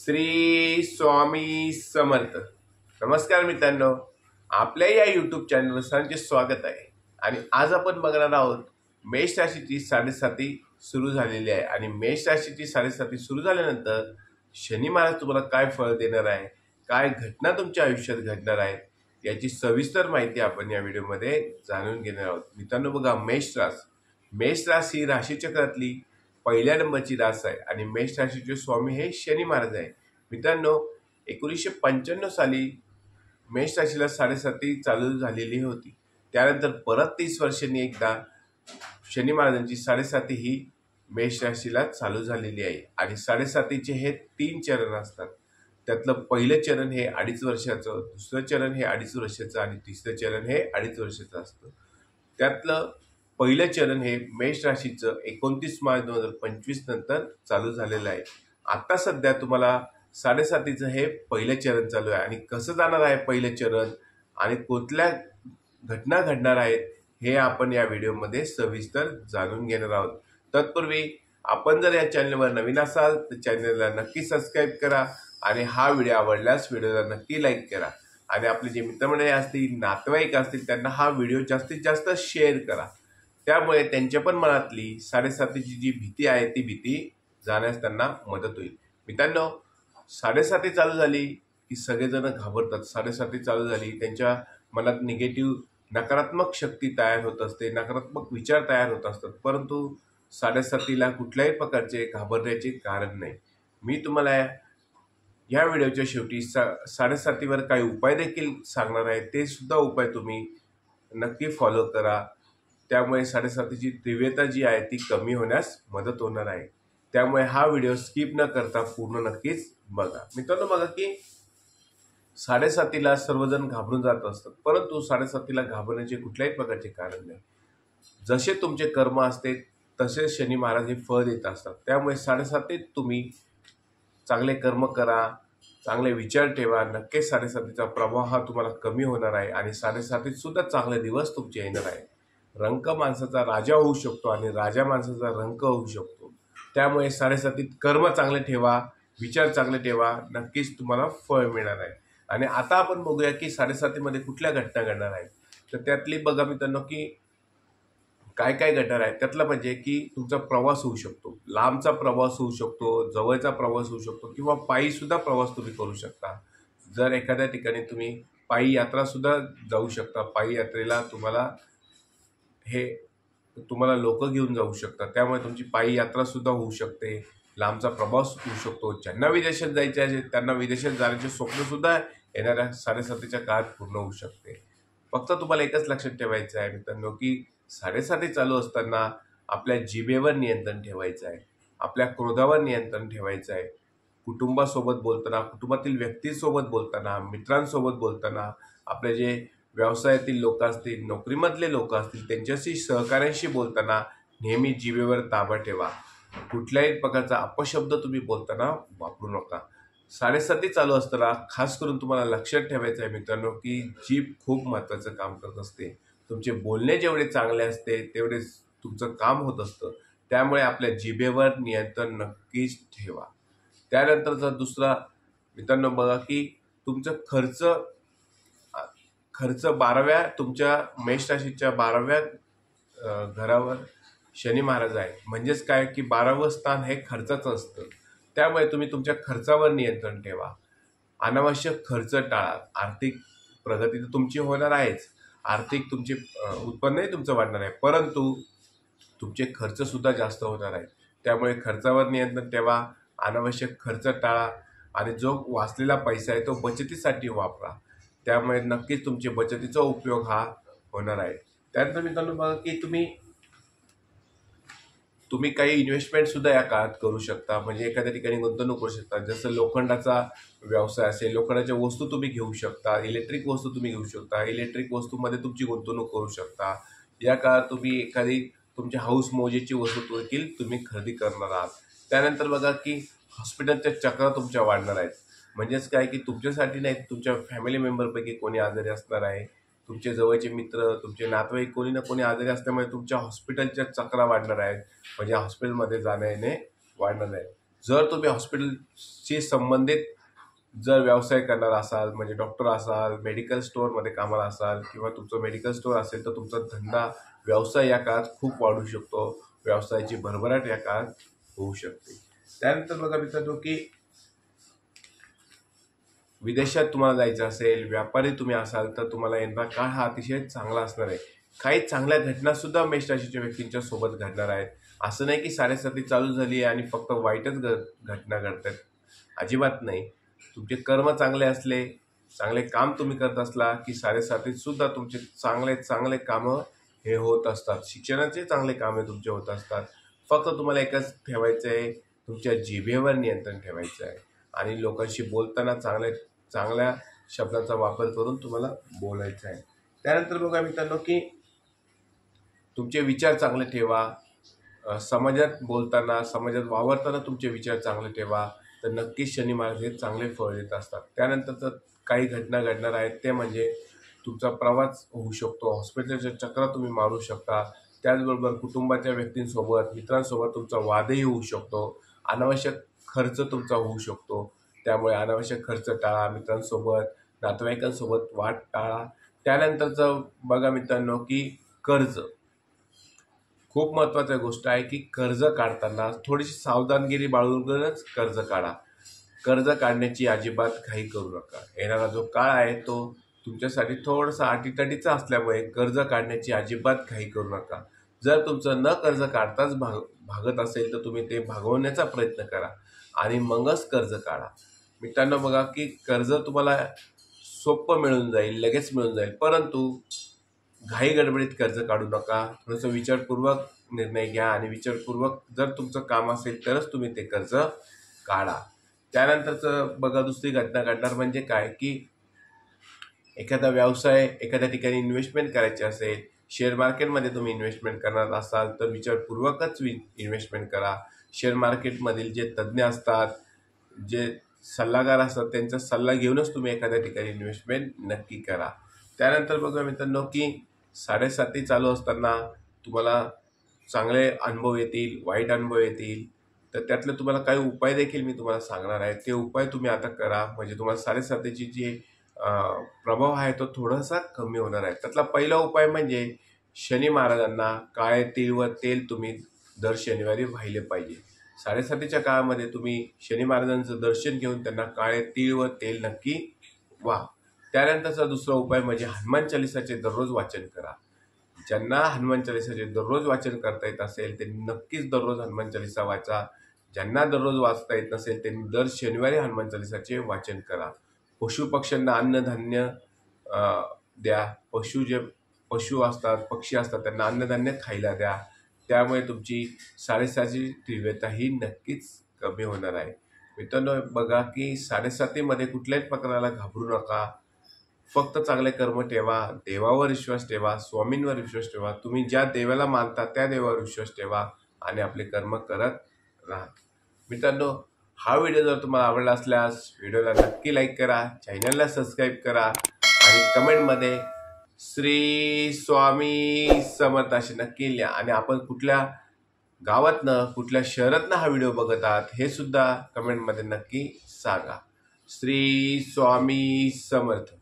श्री स्वामी समर्थ। नमस्कार मित्रांनो, आपल्या या यूट्यूब चॅनलवर सर्वांचे स्वागत आहे। आणि आज आपण बघणार आहोत मेष राशीची 7.5 सुरू झालेली आहे आणि मेष राशीची 7.5 सुरू झाल्यानंतर शनी महाराज तुम्हाला काय फळ देणार आहे, काय घटना तुमच्या आयुष्यात घडणार आहे याची सविस्तर माहिती आपण या व्हिडिओमध्ये जाणून घेणार आहोत। मित्रांनो बघा, मेष राशी ही राशीचक्रातली पहिल्या नंबरची रास आहे आणि मेष राशीचे स्वामी हे शनी महाराज आहे। मित्रांनो, 1995 साली मेष राशीला 7.5 चालू झालेली होती। त्यानंतर परत 30 वर्षांनी एकदा शनी महाराजांची 7.5 ही मेष राशीला चालू झालेली आहे। आणि 7.5चे हे 3 चरण असतात। त्यातलं पहिलं चरण हे 2.5 वर्षाचं, दुसरं चरण हे 2.5 वर्षाचं आणि तिसरं चरण हे 2.5 वर्षाचं असतं। त्यातलं पहिलं चरण हे मेष राशीचं 29 मार्च 2025 नंतर चालू झालेलं आहे। आता सध्या तुम्हाला 7.5चं हे पहिलं चरण चालू आहे आणि कसं जाणार आहे पहिलं चरण आणि कुठल्या घटना घडणार आहेत हे आपण या व्हिडिओमध्ये सविस्तर जाणून घेणार आहोत। तत्पूर्वी आपण जर या चॅनलवर नवीन असाल तर चॅनलला नक्की सबस्क्राईब करा आणि हा व्हिडिओ आवडल्यास व्हिडिओला नक्की लाईक करा आणि आपले जे मित्रमंडळी असतील, नातेवाईक असतील त्यांना हा व्हिडिओ जास्तीत जास्त शेअर करा। त्यामुळे त्यांच्या पण मनातली 7.5ची जी भीती आहे ती भीती जाण्यास त्यांना मदत होईल। मित्रांनो, 7.5 चालू झाली की सगळेजण घाबरतात। 7.5 चालू झाली त्यांच्या मनात निगेटिव्ह नकारात्मक शक्ती तयार होत असते, नकारात्मक विचार तयार होत असतात। परंतु 7.5ला कुठल्याही प्रकारचे घाबरण्याचे कारण नाही। मी तुम्हाला या व्हिडिओच्या शेवटी 7.5वर काही उपाय देखील सांगणार आहे, ते सुद्धा उपाय तुम्ही नक्की फॉलो करा। त्यामुळे 7.5ची तीव्रता जी आहे ती कमी होण्यास मदत होणार आहे। त्यामुळे हा व्हिडिओ स्किप न करता पूर्ण नक्कीच बघा। मित्रांनो बघा की 7.5ला सर्वजण घाबरून जात असतात, परंतु 7.5ला घाबरण्याचे कुठल्याही प्रकारचे कारण नाही। जसे तुमचे कर्म असते तसे शनी महाराज हे फळ देत असतात। त्यामुळे 7.5 तुम्ही चांगले कर्म करा, चांगले विचार ठेवा, नक्कीच 7.5चा प्रभाव हा तुम्हाला कमी होणार आहे आणि 7.5 सुद्धा चांगले दिवस तुमचे येणार आहे। रंक माणसाचा राजा होऊ शकतो आणि राजा माणसाचा रंक होऊ शकतो। त्यामुळे 7.5 कर्म चांगले ठेवा, विचार चांगले ठेवा, नक्कीच तुम्हाला फळ मिळणार आहे। आणि आता आपण बघूया की 7.5मध्ये कुठल्या घटना घडणार आहेत। तर त्यातली बघा मित्रांनो की काय काय घडणार आहे। त्यातलं म्हणजे की तुमचा प्रवास होऊ शकतो, लांबचा प्रवास होऊ शकतो, जवळचा प्रवास होऊ शकतो किंवा पायी सुद्धा प्रवास तुम्ही करू शकता। जर एखाद्या ठिकाणी तुम्ही पायी यात्रा सुद्धा जाऊ शकता, पायी यात्रेला तुम्हाला लोक घेऊन जाऊ शकतात। त्यामुळे तुमची पायी यात्रा सुद्धा होऊ शकते, लांबचा प्रवास होऊ शकतो। ज्यांना विदेशात जायचे आहे त्यांना विदेशात जाण्याचे स्वप्न सुद्धा येणाऱ्या 7.5च्या काळात पूर्ण होऊ शकते। फक्त तुम्हाला एकच लक्षात ठेवायचं आहे मित्रांनो की 7.5 चालू असताना आपल्या जिभेवर नियंत्रण ठेवायचं आहे, आपल्या क्रोधावर नियंत्रण ठेवायचं आहे। कुटुंबासोबत बोलताना, कुटुंबातील व्यक्तीसोबत बोलताना, मित्रांसोबत बोलताना, आपले जे व्यवसायातील लोक असतील, नोकरीमधले लोक असतील त्यांच्याशी, सहकाऱ्यांशी बोलताना नेहमी जिभेवर ताबा ठेवा। कुठल्याही प्रकारचा अपशब्द तुम्ही बोलताना वापरू नका। 7.5 चालू असताना खास करून तुम्हाला लक्षात ठेवायचं आहे मित्रांनो की जीभ खूप महत्त्वाचं काम करत असते। तुमचे बोलणे जेवढे चांगले असते तेवढेच तुमचं काम होत असतं। त्यामुळे आपल्या जिभेवर नियंत्रण नक्कीच ठेवा। त्यानंतरचा दुसरा मित्रांनो बघा की तुमचं खर्च 12व्या तुमच्या मेष राशीच्या 12व्या घरावर शनी महाराज आहे। म्हणजेच काय की 12वं स्थान हे खर्चाचं असतं। त्यामुळे तुम्ही तुमच्या खर्चावर नियंत्रण ठेवा, अनावश्यक खर्च टाळा। आर्थिक प्रगती तर तुमची होणार आहेच, आर्थिक तुमचे उत्पन्नही तुमचं वाढणार आहे, परंतु तुमचे खर्च सुद्धा जास्त होणार आहेत। त्यामुळे खर्चावर नियंत्रण ठेवा, अनावश्यक खर्च टाळा आणि जो वाचलेला पैसा आहे तो बचतीसाठी वापरा। त्यामुळे नक्कीच तुमचे बचतीचा उपयोग हा होणार आहे। त्यानंतर मित्रांनो बघा की तुम्ही काही इन्व्हेस्टमेंट सुद्धा या काळात करू शकता। म्हणजे एखाद्या ठिकाणी गुंतवणूक करू शकता। जसं लोखंडाचा व्यवसाय असेल, लोखंडाच्या वस्तू तुम्ही घेऊ शकता, इलेक्ट्रिक वस्तू तुम्ही घेऊ शकता, इलेक्ट्रिक वस्तूमध्ये तुमची गुंतवणूक करू शकता। या काळात तुम्ही एखादी तुमच्या हाऊस मौजेची वस्तू देखील तुम्ही खरेदी करणार आहात। त्यानंतर बघा की हॉस्पिटलच्या चक्रा तुमच्या वाढणार आहेत। म्हणजेच काय की तुमच्यासाठी नाही, तुमच्या फॅमिली मेंबरपैकी कोणी आजारी असणार आहे, तुमचे जवळचे मित्र, तुमचे नातेवाईक कोणी ना कोणी आजारी असल्यामुळे तुमच्या हॉस्पिटलच्या चक्रा वाढणार आहेत। म्हणजे हॉस्पिटलमध्ये जाणे येणे वाढणार आहे। जर तुम्ही हॉस्पिटलशी संबंधित जर व्यवसाय करणार असाल, म्हणजे डॉक्टर असाल, मेडिकल स्टोअरमध्ये कामाला असाल किंवा तुमचं मेडिकल स्टोअर असेल, तर तुमचा धंदा व्यवसाय या काळात खूप वाढू शकतो. व्यवसायाची भरभराट या काळात होऊ शकते. त्यानंतर बघा मित्रांनो की विदेशात तुम्हाला जायचं असेल, व्यापारी तुम्ही असाल, तर तुम्हाला येणारा काळ हा अतिशय चांगला असणार आहे. काही चांगल्या घटनासुद्धा मेष राशीच्या व्यक्तींच्या सोबत घडणार आहेत. असं नाही की साडेसाती चालू झाली आणि फक्त वाईटच घटना घडत आहेत. अजिबात नाही. तुमचे कर्म चांगले असले, चांगले काम तुम्ही करत असला की साडेसातीत सुद्धा तुमचे चांगले चांगले कामं हे होत असतात. शिक्षणाचे चांगले कामे तुमचे होत असतात. फक्त तुम्हाला एकच ठेवायचं आहे, तुमच्या जिभेवर नियंत्रण ठेवायचं आहे आणि लोकांशी बोलताना चांगल्या शब्दांचा वापर करून तुम्हाला बोलायचं आहे. त्यानंतर बघा मित्रांनो की तुमचे विचार चांगले ठेवा. समाजात बोलताना, समाजात वावरताना तुमचे विचार चांगले ठेवा, तर नक्कीच शनी महाराज हे चांगले फळ देत असतात. त्यानंतर तर काही घटना घडणार आहेत, ते म्हणजे तुमचा प्रवास होऊ शकतो, हॉस्पिटलच्या चक्रा तुम्ही मारू शकता. त्याचबरोबर कुटुंबाच्या व्यक्तींसोबत, मित्रांसोबत तुमचा वादही होऊ शकतो. अनावश्यक खर्च तुमचा होऊ शकतो. त्यामुळे अनावश्यक खर्च टाळा. मित्रांसोबत, नातेवाईकांसोबत वाद टाळा. त्यानंतरचं बघा मित्रांनो की कर्ज खूप महत्त्वाची गोष्ट आहे की कर्ज काढताना थोडीशी सावधानगिरी बाळगूनच कर्ज काढा. कर्ज काढण्याची अजिबात घाई करू नका. येणारा जो काळ आहे तो तुमच्यासाठी थोडासा अटीतटीचा असल्यामुळे कर्ज काढण्याची अजिबात घाई करू नका. जर तुमचं न कर्ज काढताच भागत असेल तर तुम्ही ते भागवण्याचा प्रयत्न करा आणि मगच कर्ज काढा. मित्रांनो बघा की कर्ज तुम्हाला सोपं मिळून जाईल, लगेच मिळून जाईल, परंतु घाई गडबडीत कर्ज काढू नका. थोडंसं विचारपूर्वक निर्णय घ्या आणि विचारपूर्वक जर तुमचं काम असेल तरच तुम्ही ते कर्ज काढा. त्यानंतरचं बघा दुसरी घटना घडणार म्हणजे काय की एखादा व्यवसाय, एखाद्या ठिकाणी इन्व्हेस्टमेंट करायची असेल, शेअर मार्केटमध्ये तुम्ही इन्व्हेस्टमेंट करणार असाल तर विचारपूर्वकच इन्व्हेस्टमेंट करा. शेअर मार्केटमधील जे तज्ज्ञ असतात, जे सल्लागार असतात, त्यांचा सल्ला घेऊनच तुम्ही एखाद्या ठिकाणी इन्व्हेस्टमेंट नक्की करा. त्यानंतर बघा मित्रांनो की साडेसाती चालू असताना तुम्हाला चांगले अनुभव येतील, वाईट अनुभव येतील, तर त्यातले तुम्हाला काही उपाय देखील मी तुम्हाला सांगणार आहे. ते उपाय तुम्ही आता करा, म्हणजे तुम्हाला साडेसातीची जी प्रभाव आहे तो थोडासा कमी होणार आहे. त्यातला पहिला उपाय म्हणजे शनी महाराजांना काळे तीळ व तेल तुम्ही दर शनिवारी वाहिले पाहिजे. साडेसातीच्या काळामध्ये तुम्ही शनी महाराजांचं दर्शन घेऊन त्यांना काळे तीळ व तेल नक्की व्हा. त्यानंतरचा दुसरा उपाय म्हणजे हनुमान चालिसाचे दररोज वाचन करा. ज्यांना हनुमान चालिसाचे दररोज वाचन करता येत असेल त्यांनी नक्कीच दररोज हनुमान चालिसा वाचा. ज्यांना दररोज वाचता येत नसेल त्यांनी दर शनिवारी हनुमान चालिसाचे वाचन करा. पशुपक्ष्यांना अन्नधान्य द्या. पशु असतात, पक्षी असतात, त्यांना अन्नधान्य खायला द्या. त्यामुळे तुमची साडेसातीची तीव्रता ही नक्कीच कमी होणार आहे. मित्रांनो बघा की साडेसातीमध्ये कुठल्याच प्रकाराला घाबरू नका. फक्त चांगले कर्म ठेवा, देवावर विश्वास ठेवा, स्वामींवर विश्वास ठेवा. तुम्ही ज्या देवाला मानता त्या देवावर विश्वास ठेवा आणि आपले कर्म करत राहा. मित्रांनो हा व्हिडिओ जर तुम्हाला आवडला असल्यास व्हिडिओला नक्की लाईक करा, चॅनलला सबस्क्राईब करा आणि कमेंटमध्ये श्री स्वामी समर्थ असे नक्की लिहा. आणि आपण कुठल्या गावातनं, कुठल्या शहरातनं हा व्हिडिओ बघत आहात हे सुद्धा कमेंटमध्ये नक्की सांगा. श्री स्वामी समर्थ.